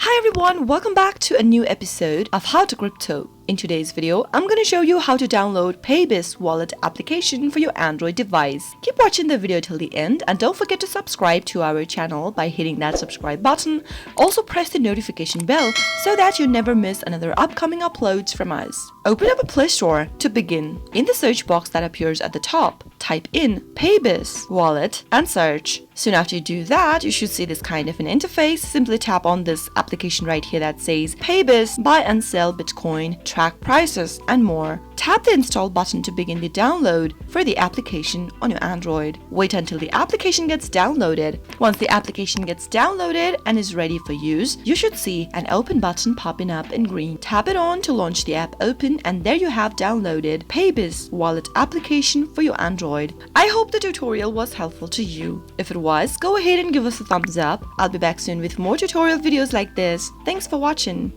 Hi everyone, welcome back to a new episode of How to Crypto. In today's video, I'm going to show you how to download Paybis wallet application for your Android device. Keep watching the video till the end and don't forget to subscribe to our channel by hitting that subscribe button. Also press the notification bell so that you never miss another upcoming uploads from us. Open up a Play Store. To begin, in the search box that appears at the top, type in Paybis wallet and search. Soon after you do that, you should see this kind of an interface. Simply tap on this application right here that says Paybis, buy and sell Bitcoin, track prices, and more. Tap the install button to begin the download for the application on your Android. Wait until the application gets downloaded. Once the application gets downloaded and is ready for use, you should see an open button popping up in green. Tap it on to launch the app open, and there you have downloaded Paybis wallet application for your Android. I hope the tutorial was helpful to you. If it was, go ahead and give us a thumbs up. I'll be back soon with more tutorial videos like this. Thanks for watching.